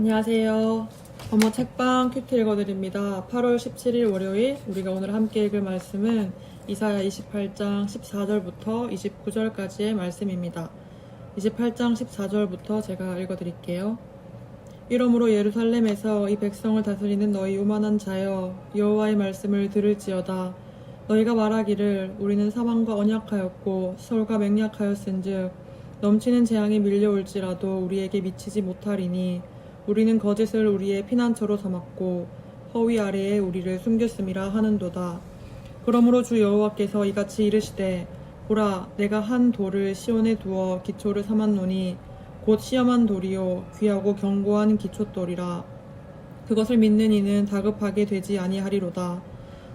안녕하세요. 어머 책방 큐티 읽어드립니다. 8월 17일 월요일 우리가 오늘 함께 읽을 말씀은 이사야 28장 14절부터 29절까지의 말씀입니다. 28장 14절부터 제가 읽어드릴게요. 이러므로 예루살렘에서 이 백성을 다스리는 너희 오만한 자여 여호와의 말씀을 들을지어다. 너희가 말하기를 우리는 사망과 언약하였고 수월과 맹약하였은즉 넘치는 재앙이 밀려올지라도 우리에게 미치지 못하리니 우리는 거짓을 우리의 피난처로 삼았고 허위 아래에 우리를 숨겼음이라 하는도다. 그러므로 주 여호와께서 이같이 이르시되 보라 내가 한 돌을 시온에 두어 기초를 삼았노니 곧 시험한 돌이요 귀하고 견고한 기초돌이라. 그것을 믿는 이는 다급하게 되지 아니하리로다.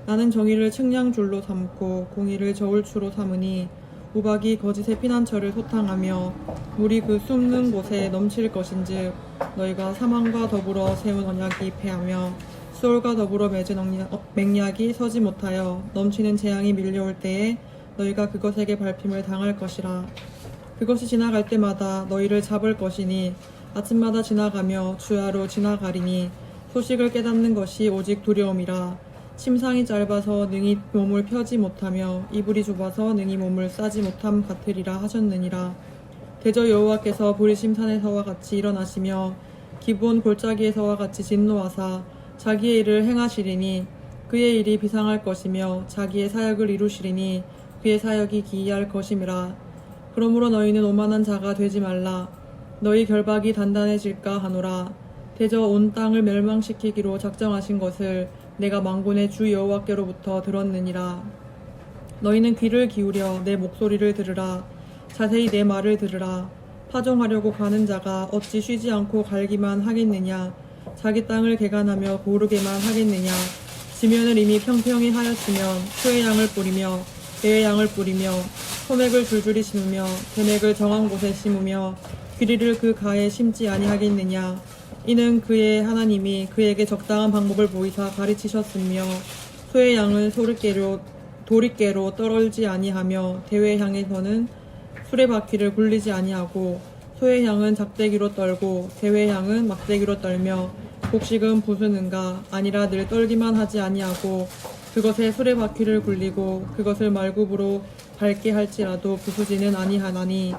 나는 정의를 측량줄로 삼고 공의를 저울추로 삼으니 우박이 거짓의 피난처를 소탕하며 물이 그 숨는 곳에 넘칠 것인즉 너희가 사망과 더불어 세운 언약이 패하며 수월과 더불어 맺은 맹약이 서지 못하여 넘치는 재앙이 밀려올 때에 너희가 그것에게 밟힘을 당할 것이라. 그것이 지나갈 때마다 너희를 잡을 것이니 아침마다 지나가며 주야로 지나가리니 소식을 깨닫는 것이 오직 두려움이라. 침상이 짧아서 능히 몸을 펴지 못하며 이불이 좁아서 능히 몸을 싸지 못함 같으리라 하셨느니라. 대저 여호와께서 보리심 산에서와 같이 일어나시며 기브온 골짜기에서와 같이 진노하사 자기의 일을 행하시리니 그의 일이 비상할 것이며 자기의 사역을 이루시리니 그의 사역이 기이할 것임이라. 그러므로 너희는 오만한 자가 되지 말라. 너희 결박이 단단해질까 하노라. 대저 온 땅을 멸망시키기로 작정하신 것을 내가 만군의 주 여호와께로부터 들었느니라. 너희는 귀를 기울여 내 목소리를 들으라. 자세히 내 말을 들으라. 파종하려고 가는 자가 어찌 쉬지 않고 갈기만 하겠느냐. 자기 땅을 개간하며 고르게만 하겠느냐. 지면을 이미 평평히 하였으면 소의 양을 뿌리며 배의 양을 뿌리며 소맥을 줄줄이 심으며 대맥을 정한 곳에 심으며 귀리를 그 가에 심지 아니하겠느냐. 이는 그의 하나님이 그에게 적당한 방법을 보이사 가르치셨으며 소의 양은 도릿개로 떨어지지 아니하며 대회 향에서는 수레바퀴를 굴리지 아니하고 소의 양은 작대기로 떨고 대회 양은 막대기로 떨며 곡식은 부수는가 아니라 늘 떨기만 하지 아니하고 그것에 수레바퀴를 굴리고 그것을 말굽으로 밟게 할지라도 부수지는 아니하나니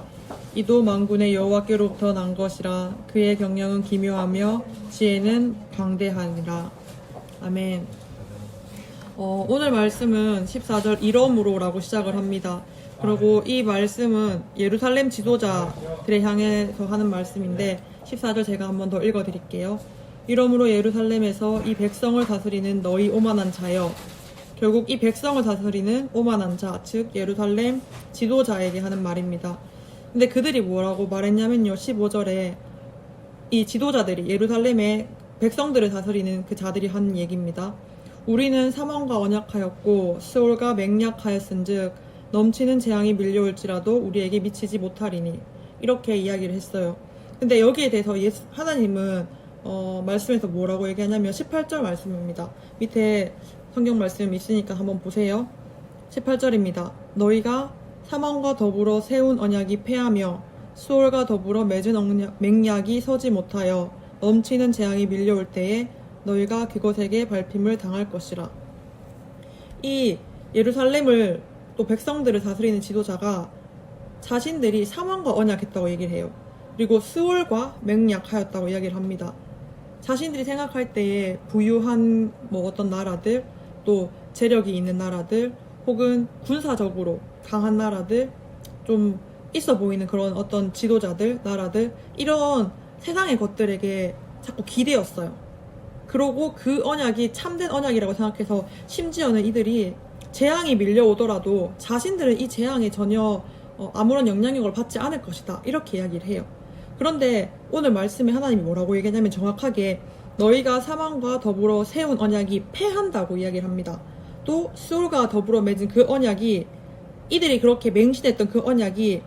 이도 만군의 여호와께로부터 난 것이라. 그의 경영은 기묘하며 지혜는 광대하니라. 아멘. 오늘 말씀은 14절 이러므로라고 시작을 합니다. 그리고 이 말씀은 예루살렘 지도자들에 향해서 하는 말씀인데 14절 제가 한번 더 읽어드릴게요. 이러므로 예루살렘에서 이 백성을 다스리는 너희 오만한 자여. 결국 이 백성을 다스리는 오만한 자, 즉 예루살렘 지도자에게 하는 말입니다. 근데 그들이 뭐라고 말했냐면요. 15절에 이 지도자들이 예루살렘의 백성들을 다스리는 그 자들이 한 얘기입니다. 우리는 사망과 언약하였고 수월과 맹약하였은즉 넘치는 재앙이 밀려올지라도 우리에게 미치지 못하리니 이렇게 이야기를 했어요. 근데 여기에 대해서 하나님은 말씀에서 뭐라고 얘기하냐면 18절 말씀입니다. 밑에 성경 말씀 있으니까 한번 보세요. 18절입니다. 너희가 사망과 더불어 세운 언약이 패하며 수월과 더불어 맺은 맹약이 서지 못하여 넘치는 재앙이 밀려올 때에 너희가 그것에게 밟힘을 당할 것이라. 이 예루살렘을 또 백성들을 다스리는 지도자가 자신들이 사망과 언약했다고 얘기를 해요. 그리고 수월과 맹약하였다고 이야기를 합니다. 자신들이 생각할 때에 부유한 어떤 나라들, 또 재력이 있는 나라들, 혹은 군사적으로 강한 나라들, 좀 있어 보이는 그런 어떤 지도자들, 나라들, 이런 세상의 것들에게 자꾸 기대었어요. 그러고 그 언약이 참된 언약이라고 생각해서 심지어는 이들이 재앙이 밀려오더라도 자신들은 이 재앙에 전혀 아무런 영향력을 받지 않을 것이다. 이렇게 이야기를 해요. 그런데 오늘 말씀에 하나님이 뭐라고 얘기하냐면 정확하게 너희가 사망과 더불어 세운 언약이 패한다고 이야기를 합니다. 또 수월과 더불어 맺은 그 언약이 이들이 그렇게 맹신했던 그 언약이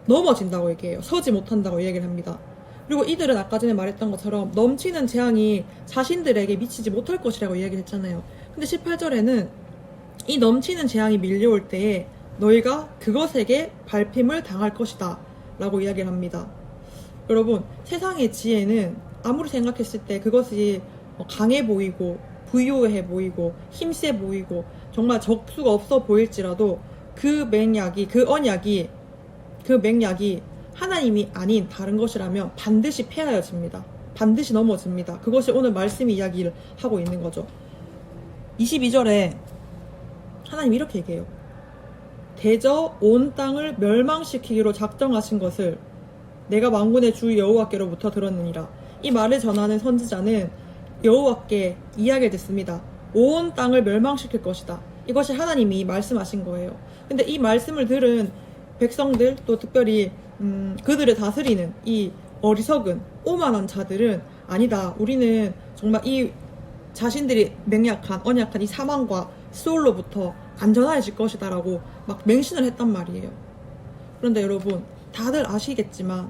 넘어진다고 얘기해요. 서지 못한다고 얘기를 합니다. 그리고 이들은 아까 전에 말했던 것처럼 넘치는 재앙이 자신들에게 미치지 못할 것이라고 이야기를 했잖아요. 근데 18절에는 이 넘치는 재앙이 밀려올 때에 너희가 그것에게 밟힘을 당할 것이다 라고 이야기를 합니다. 여러분, 세상의 지혜는 아무리 생각했을 때 그것이 강해 보이고 부유해 보이고 힘세 보이고 정말 적수가 없어 보일지라도 그 맹약이 그 언약이 그 맹약이 하나님이 아닌 다른 것이라면 반드시 패하여집니다. 반드시 넘어집니다. 그것이 오늘 말씀이 이야기를 하고 있는 거죠. 22절에 하나님 이렇게 얘기해요. 대저 온 땅을 멸망시키기로 작정하신 것을 내가 만군의 주 여호와께로부터 들었느니라. 이 말을 전하는 선지자는 여호와께 이야기를 듣습니다. 온 땅을 멸망시킬 것이다. 이것이 하나님이 말씀하신 거예요. 근데 이 말씀을 들은 백성들, 또 특별히 그들을 다스리는 이 어리석은 오만한 자들은 아니다. 우리는 정말 이 자신들이 맹약한 언약한 이 사망과 수월로부터 안전해질 것이다 라고 막 맹신을 했단 말이에요. 그런데 여러분, 다들 아시겠지만,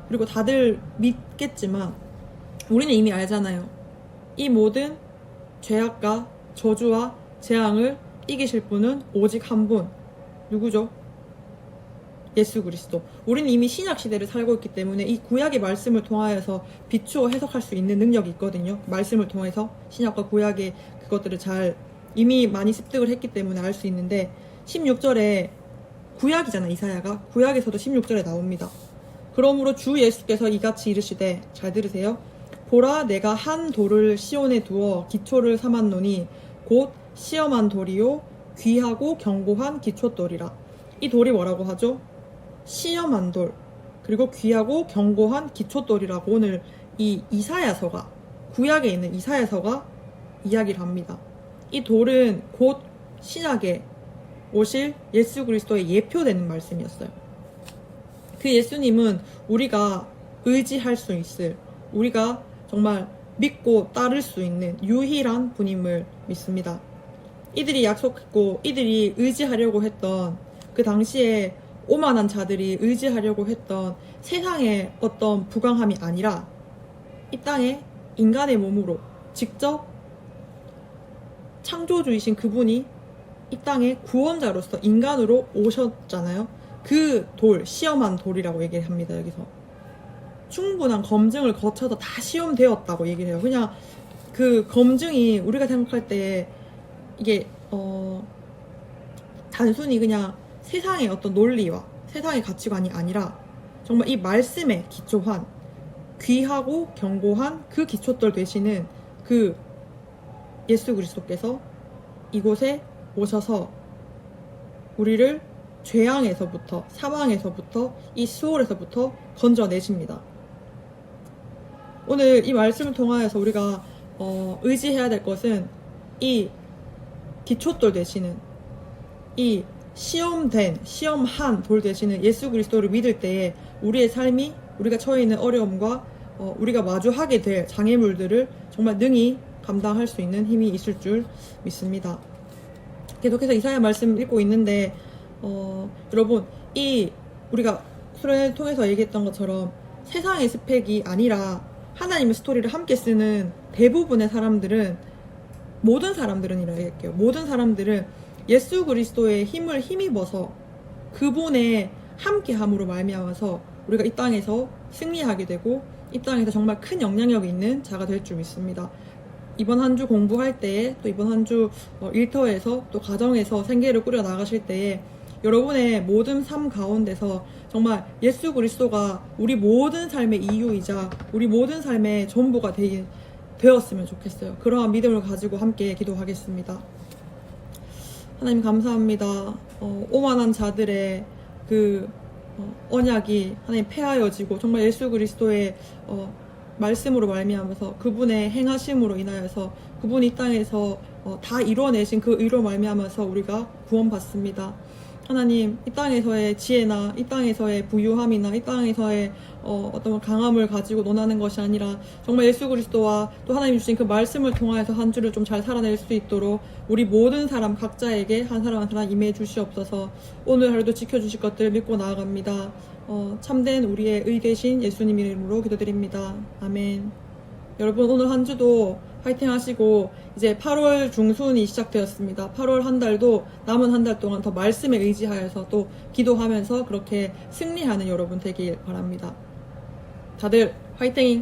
그리고 다들 믿겠지만 우리는 이미 알잖아요. 이 모든 죄악과 저주와 재앙을 이기실 분은 오직 한 분. 누구죠? 예수 그리스도. 우리는 이미 신약 시대를 살고 있기 때문에 이 구약의 말씀을 통하여서 비추어 해석할 수 있는 능력이 있거든요. 말씀을 통해서 신약과 구약의 그것들을 잘 이미 많이 습득을 했기 때문에 알 수 있는데 16절에 구약이잖아, 이사야가. 구약에서도 16절에 나옵니다. 그러므로 주 예수께서 이같이 이르시되, 잘 들으세요. 보라, 내가 한 돌을 시온에 두어 기초를 삼았노니 곧 시험한 돌이요 귀하고 견고한 기초돌이라. 이 돌이 뭐라고 하죠? 시험한 돌, 그리고 귀하고 견고한 기초돌이라고 오늘 이 이사야서가, 구약에 있는 이사야서가 이야기를 합니다. 이 돌은 곧 신약에 오실 예수 그리스도의 예표되는 말씀이었어요. 그 예수님은 우리가 의지할 수 있을, 우리가 정말 믿고 따를 수 있는 유일한 분임을 믿습니다. 이들이 약속했고 이들이 의지하려고 했던, 그 당시에 오만한 자들이 의지하려고 했던 세상의 어떤 부강함이 아니라 이 땅에 인간의 몸으로 직접 창조주이신 그분이 이 땅에 구원자로서 인간으로 오셨잖아요. 그 돌, 시험한 돌이라고 얘기를 합니다. 여기서 충분한 검증을 거쳐서 다 시험되었다고 얘기를 해요. 그냥 그 검증이 우리가 생각할 때 이게 단순히 그냥 세상의 어떤 논리와 세상의 가치관이 아니라 정말 이 말씀에 기초한 귀하고 견고한 그 기초돌 되시는 그 예수 그리스도께서 이곳에 오셔서 우리를 죄앙에서부터, 사망에서부터, 이 수월에서부터 건져내십니다. 오늘 이 말씀을 통하여서 우리가 의지해야 될 것은 이 기초돌 되시는, 이 시험한 돌 되시는 예수 그리스도를 믿을 때에 우리의 삶이, 우리가 처해 있는 어려움과 우리가 마주하게 될 장애물들을 정말 능히 감당할 수 있는 힘이 있을 줄 믿습니다. 계속해서 이사야 말씀 읽고 있는데 여러분, 이 우리가 수련회를 통해서 얘기했던 것처럼 세상의 스펙이 아니라 하나님의 스토리를 함께 쓰는 대부분의 사람들은, 모든 사람들은 이렇게 얘기할게요. 모든 사람들은 예수 그리스도의 힘을 힘입어서 그분의 함께함으로 말미암아서 우리가 이 땅에서 승리하게 되고 이 땅에서 정말 큰 영향력이 있는 자가 될 줄 믿습니다. 이번 한 주 공부할 때에, 또 이번 한 주 일터에서, 또 가정에서 생계를 꾸려 나가실 때에 여러분의 모든 삶 가운데서 정말 예수 그리스도가 우리 모든 삶의 이유이자 우리 모든 삶의 전부가 되었으면 좋겠어요. 그러한 믿음을 가지고 함께 기도하겠습니다. 하나님 감사합니다. 오만한 자들의 그 언약이 하나님 폐하여지고 정말 예수 그리스도의 말씀으로 말미암아서 그분의 행하심으로 인하여서 그분이 이 땅에서 다 이루어내신 그 의로 말미암아서 우리가 구원받습니다. 하나님, 이 땅에서의 지혜나 이 땅에서의 부유함이나 이 땅에서의 어떤 강함을 가지고 논하는 것이 아니라 정말 예수 그리스도와 또 하나님 주신 그 말씀을 통하여서 한 주를 좀 잘 살아낼 수 있도록 우리 모든 사람 각자에게 한 사람 한 사람 임해 주시옵소서. 오늘 하루도 지켜주실 것들 믿고 나아갑니다. 참된 우리의 의 되신 예수님 이름으로 기도드립니다. 아멘. 여러분, 오늘 한 주도 파이팅 하시고 이제 8월 중순이 시작되었습니다. 8월 한 달도 남은 한 달 동안 더 말씀에 의지하여서 또 기도하면서 그렇게 승리하는 여러분 되길 바랍니다. 다들 파이팅!